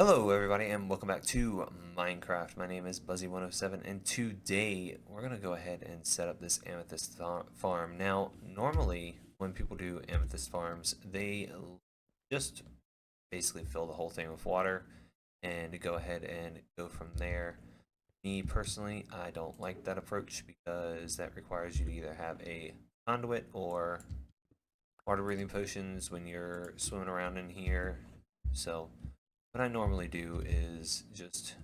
Hello everybody and welcome back to Minecraft. My name is Buzzy107 and today we're going to go ahead and set up this amethyst farm. Now, normally when people do amethyst farms, they just basically fill the whole thing with water and go ahead and go from there. Me personally, I don't like that approach because that requires you to either have a conduit or water breathing potions when you're swimming around in here. So what I normally do is just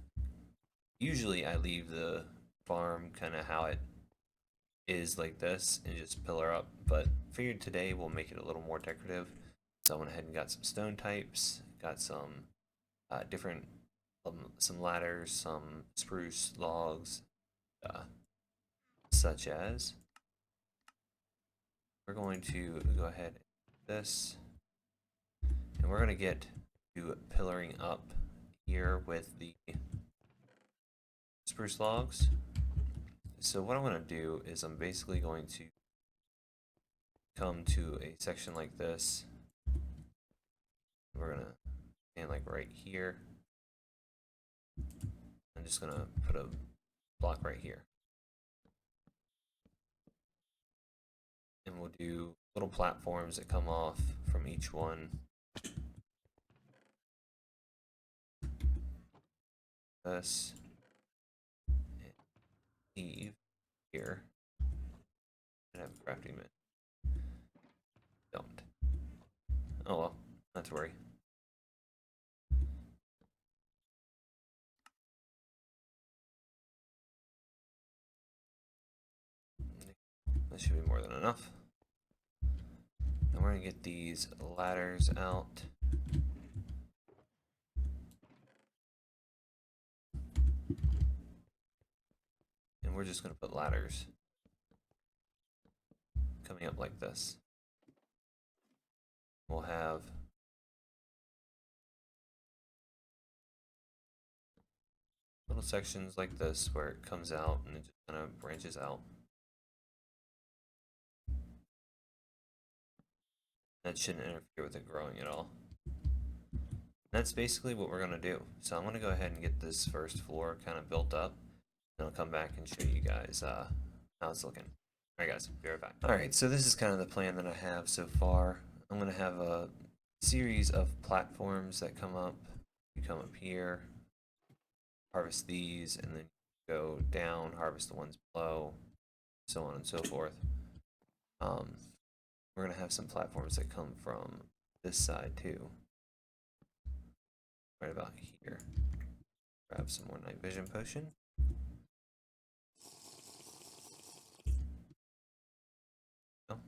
usually I leave the farm kind of how it is like this and just pillar up, but figured today we'll make it a little more decorative. So I went ahead and got some stone types, got some different some ladders, some spruce logs, uh, such as we're going to go ahead and do this, and we're going to get to pillaring up here with the spruce logs. So what I'm going to do is I'm basically going to come to a section like this. We're going to stand like right here. I'm just going to put a block right here. And we'll do little platforms that come off from each one. This. And leave here. And have a crafting mint. Don't. Oh well, not to worry. That should be more than enough. Now we're going to get these ladders out. And we're just going to put ladders coming up like this. We'll have little sections like this where it comes out and it just kind of branches out. That shouldn't interfere with it growing at all. That's basically what we're going to do. So I'm going to go ahead and get this first floor kind of built up. And I'll come back and show you guys how it's looking. Alright guys, be right back. Alright, so this is kind of the plan that I have so far. I'm going to have a series of platforms that come up. You come up here, harvest these, and then go down, harvest the ones below, so on and so forth. We're going to have some platforms that come from this side too. Right about here. Grab some more night vision potion. Oh.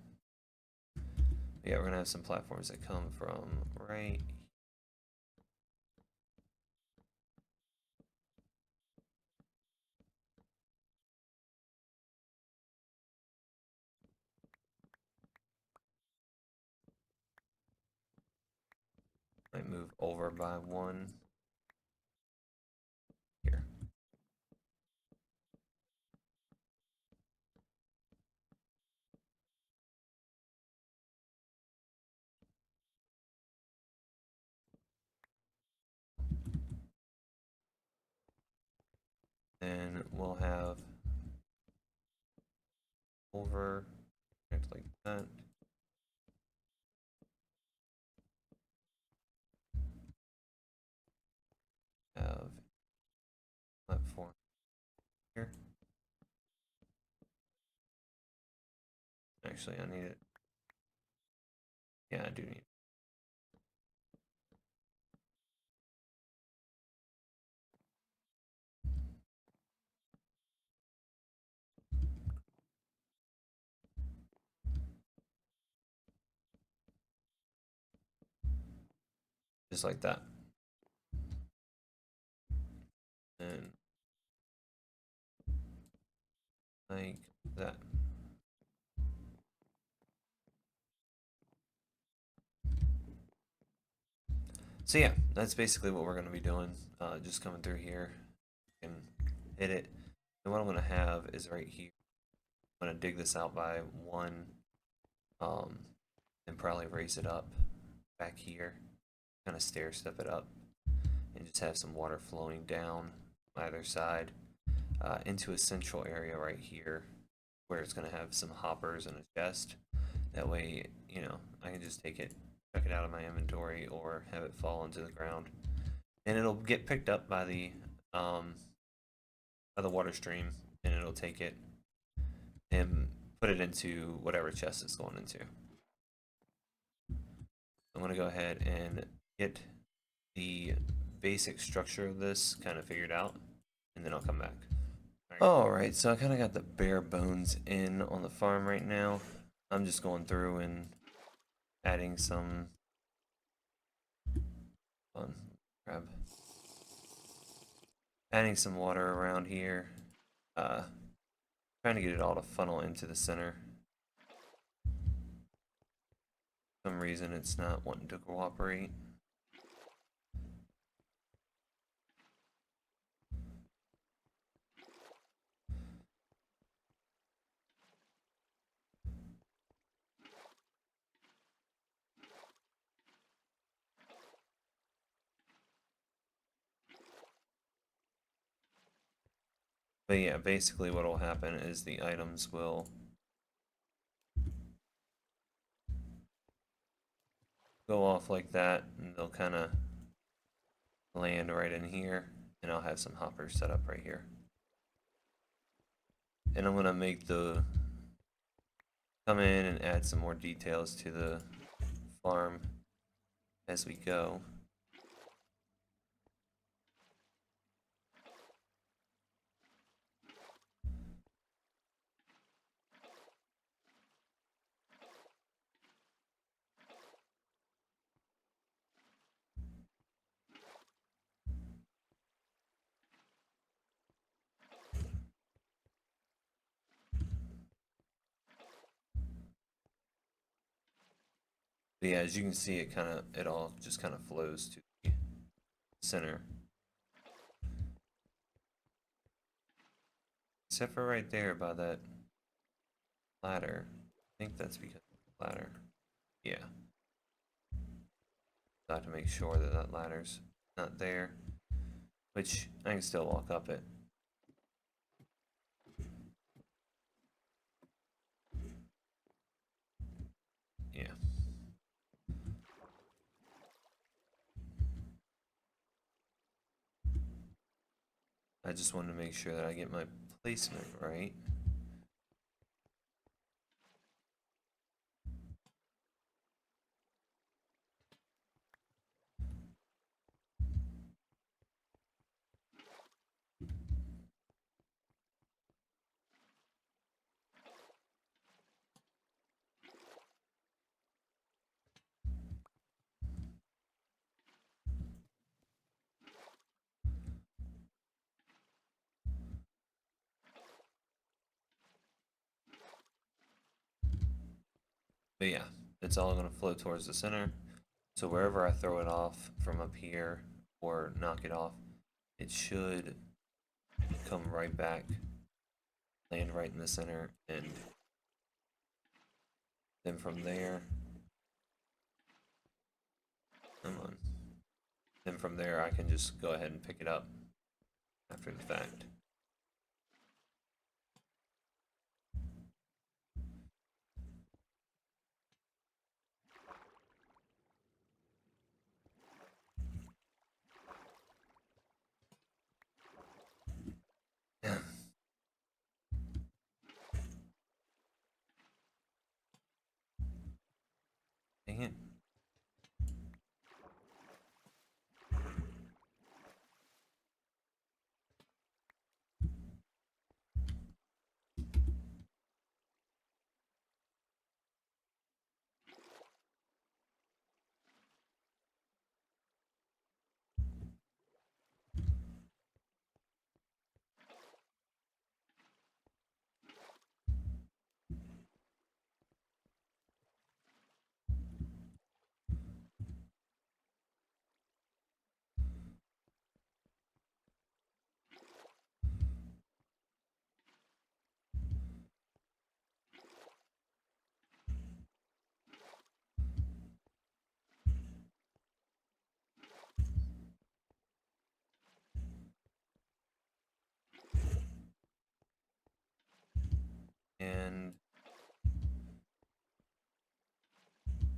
Yeah, we're going to have some platforms that come from right might move over by one here. Then we'll have over like that. Have platform here. Actually, I need it. Yeah, I do need it. Just like that. And like that. So yeah, that's basically what we're going to be doing. Just coming through here and hit it. And what I'm going to have is right here. I'm going to dig this out by one, and probably raise it up back here. Kind of stair step it up. and just have some water flowing down either side into a central area right here where it's going to have some hoppers and a chest. That way, you know, I can just take it, chuck it out of my inventory, or have it fall into the ground, and it'll get picked up by the water stream, and it'll take it and put it into whatever chest it's going into. I'm going to go ahead and get the basic structure of this kind of figured out, and then I'll come back. Alright, so I kind of got the bare bones in on the farm right now. I'm just going through and adding some grab. Adding some water around here. Trying to get it all to funnel into the center. For some reason it's not wanting to cooperate. But yeah, basically what will happen is the items will go off like that, and they'll kind of land right in here, and I'll have some hoppers set up right here. And I'm going to make come in and add some more details to the farm as we go. But yeah, as you can see, it all just kind of flows to the center. Except for right there by that ladder. I think that's because of the ladder. Yeah. I have to make sure that that ladder's not there. Which, I can still walk up it. Yeah. I just wanted to make sure that I get my placement right. But yeah, it's all going to flow towards the center. So wherever I throw it off from up here or knock it off, it should come right back, land right in the center, and then from there, come on. Then from there I can just go ahead and pick it up after the fact. Dang it.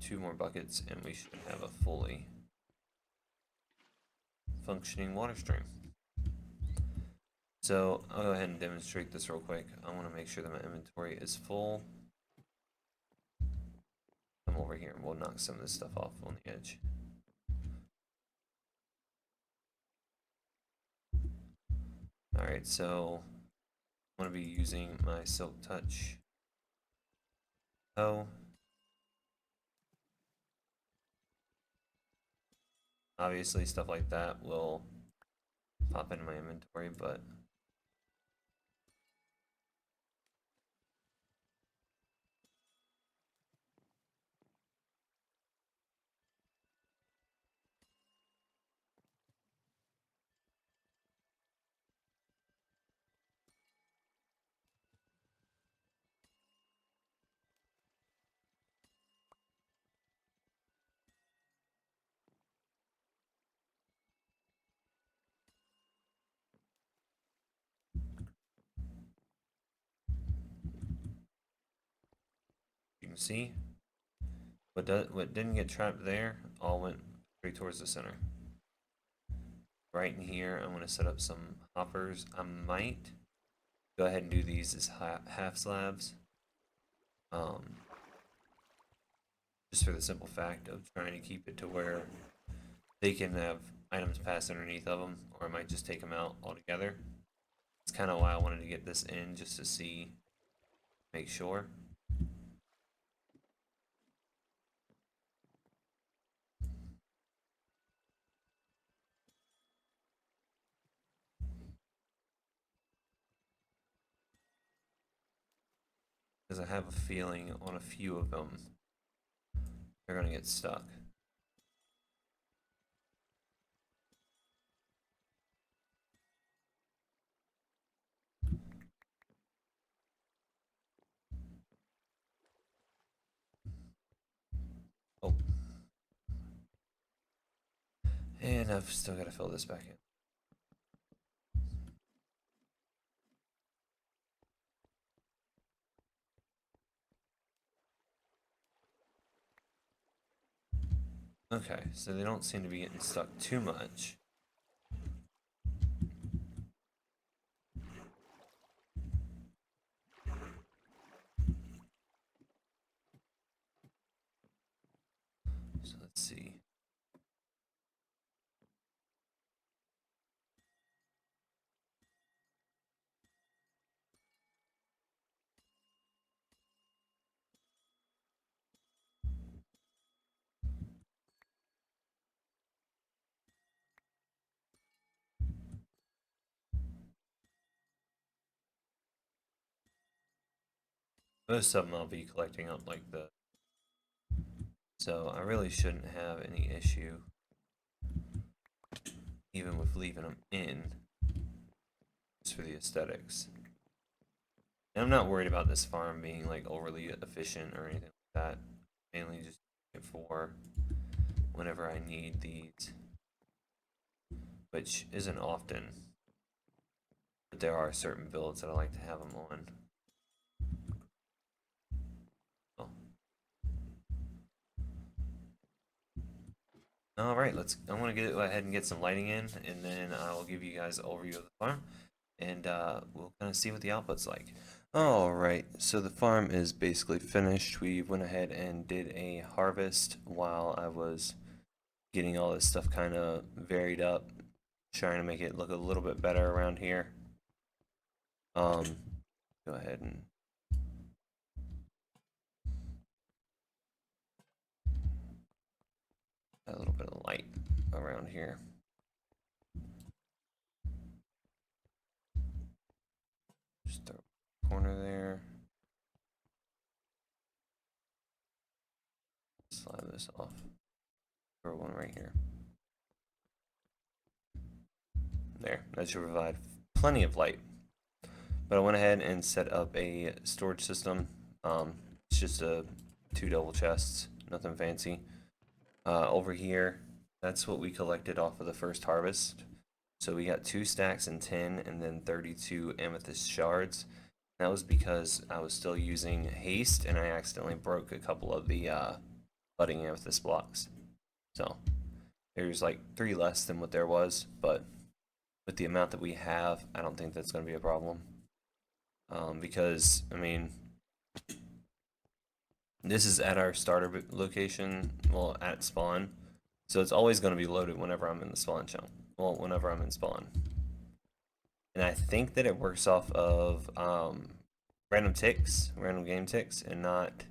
2 more buckets, and we should have a fully functioning water stream. So I'll go ahead and demonstrate this real quick. I want to make sure that my inventory is full. Come over here and we'll knock some of this stuff off on the edge. Alright, so I'm going to be using my Silk Touch hoe. Obviously stuff like that will pop into my inventory, but you can see what didn't get trapped there all went straight towards the center. Right in here, I'm going to set up some hoppers. I might go ahead and do these as half slabs. Just for the simple fact of trying to keep it to where they can have items pass underneath of them, or I might just take them out altogether. It's kind of why I wanted to get this in, just to see, make sure. Because I have a feeling on a few of them, they're going to get stuck. Oh. And I've still got to fill this back in. Okay, so they don't seem to be getting stuck too much. So let's see. Most of them I'll be collecting up like this. So I really shouldn't have any issue even with leaving them in, just for the aesthetics. And I'm not worried about this farm being like overly efficient or anything like that. Mainly just for whenever I need these, which isn't often, but there are certain builds that I like to have them on. Alright, I'm gonna go ahead and get some lighting in, and then I'll give you guys an overview of the farm, and we'll kind of see what the output's like. Alright, so the farm is basically finished. We went ahead and did a harvest while I was getting all this stuff kind of varied up, trying to make it look a little bit better around here. Go ahead and add a little bit of light around here. Just throw a corner there. Slide this off. Throw one right here. There, that should provide plenty of light. But I went ahead and set up a storage system. It's just 2 double chests, nothing fancy. Over here, that's what we collected off of the first harvest. So we got 2 stacks and 10, and then 32 amethyst shards. That was because I was still using haste, and I accidentally broke a couple of the budding amethyst blocks. So there's like 3 less than what there was, but with the amount that we have, I don't think that's going to be a problem. Because, I mean, this is at our starter location, well, at spawn. So it's always going to be loaded whenever I'm in the spawn chunk. Well, whenever I'm in spawn. And I think that it works off of random ticks, random game ticks, and not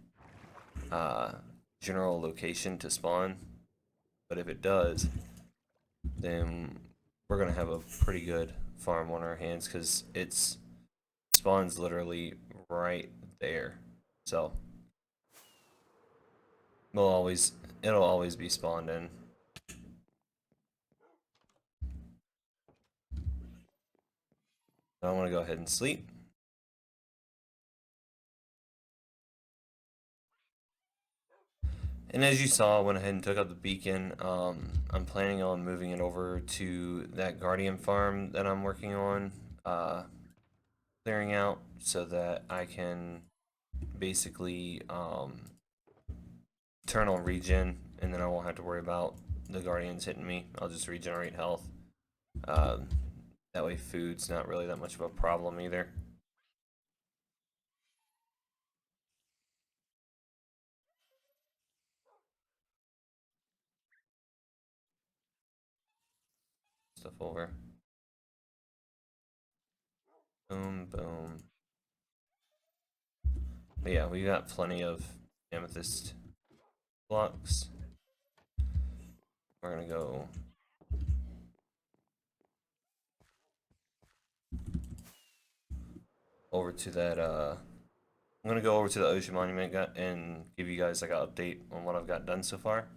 general location to spawn. But if it does, then we're going to have a pretty good farm on our hands because it's spawns literally right there. So it'll always be spawned in. I want to go ahead and sleep. And as you saw, I went ahead and took out the beacon. I'm planning on moving it over to that Guardian farm that I'm working on, clearing out so that I can basically turn on regen, and then I won't have to worry about the Guardians hitting me. I'll just regenerate health. That way food's not really that much of a problem either. Stuff over. Boom, boom. But yeah, we got plenty of amethyst blocks. We're gonna go over to that I'm gonna go over to the ocean monument and give you guys like an update on what I've got done so far.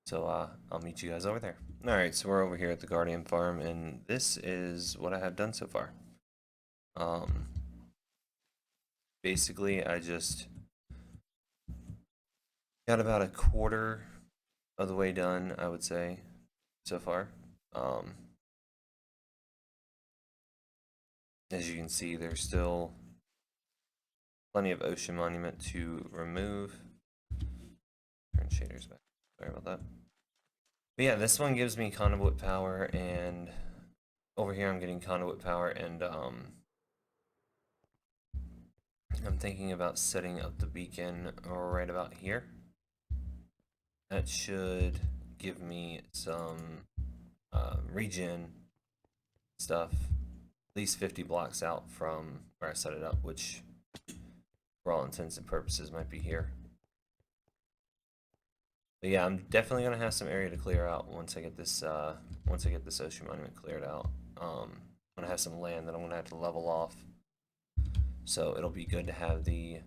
So I'll meet you guys over there. Alright, so we're over here at the Guardian farm, and this is what I have done so far. Basically I just got about a quarter of the way done, I would say, so far. As you can see, there's still plenty of ocean monument to remove. Turn shaders back. Sorry about that. But yeah, this one gives me conduit power, and over here I'm getting conduit power, and I'm thinking about setting up the beacon right about here. That should give me some regen stuff, at least 50 blocks out from where I set it up, which for all intents and purposes might be here. But yeah, I'm definitely gonna have some area to clear out once I get this ocean monument cleared out. I'm gonna have some land that I'm gonna have to level off, so it'll be good to have the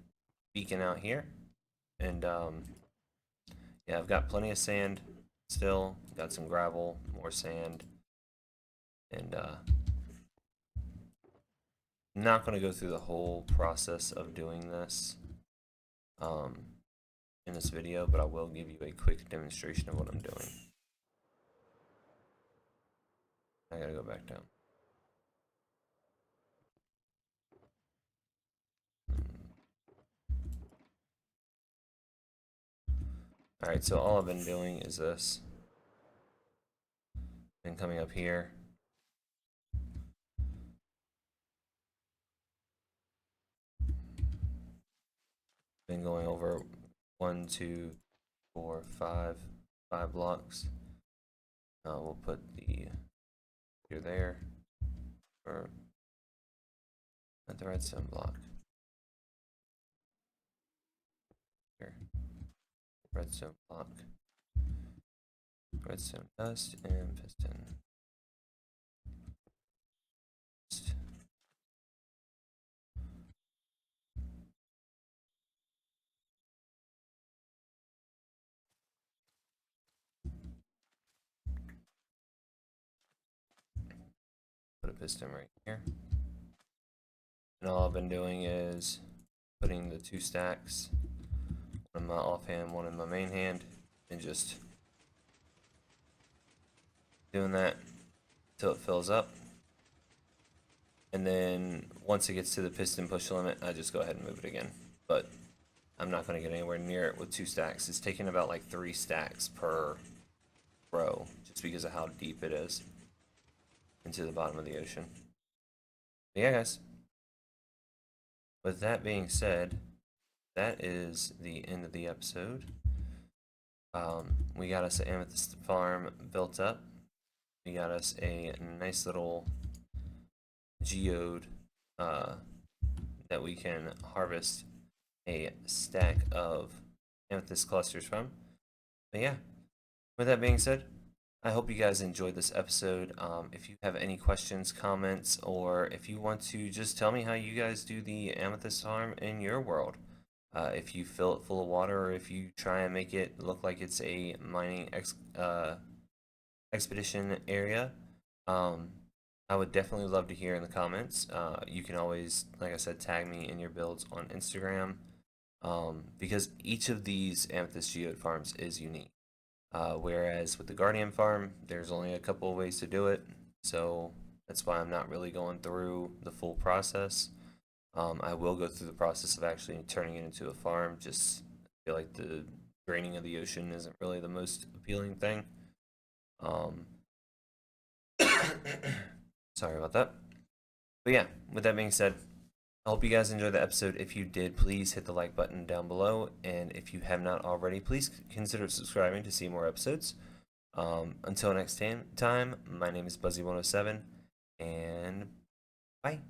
beacon out here. And yeah, I've got plenty of sand still. Got some gravel, more sand, and I'm not gonna go through the whole process of doing this in this video, but I will give you a quick demonstration of what I'm doing. I gotta go back down. Alright, so all I've been doing is this. Been coming up here. Been going over 1, 2, 4, 5 blocks. We'll put the here there, or at the redstone block. Here, redstone block, redstone dust, and piston. Put a piston right here. And all I've been doing is putting the 2 stacks, one in my offhand, one in my main hand, and just doing that till it fills up. And then once it gets to the piston push limit, I just go ahead and move it again. But I'm not going to get anywhere near it with 2 stacks. It's taking about like 3 stacks per row, just because of how deep it is into the bottom of the ocean. But yeah, guys. With that being said, that is the end of the episode. We got us an amethyst farm built up. We got us a nice little geode that we can harvest a stack of amethyst clusters from. But yeah, with that being said, I hope you guys enjoyed this episode. If you have any questions, comments, or if you want to just tell me how you guys do the amethyst farm in your world, if you fill it full of water or if you try and make it look like it's a mining expedition area, I would definitely love to hear in the comments. You can always, like I said, tag me in your builds on Instagram, because each of these amethyst geode farms is unique. Whereas with the Guardian farm, there's only a couple of ways to do it, so that's why I'm not really going through the full process. I will go through the process of actually turning it into a farm. Just feel like the draining of the ocean isn't really the most appealing thing. Um, sorry about that. But yeah, with that being said, I hope you guys enjoyed the episode. If you did, please hit the like button down below. And if you have not already, please consider subscribing to see more episodes. Until next time, my name is Buzzy107, and bye.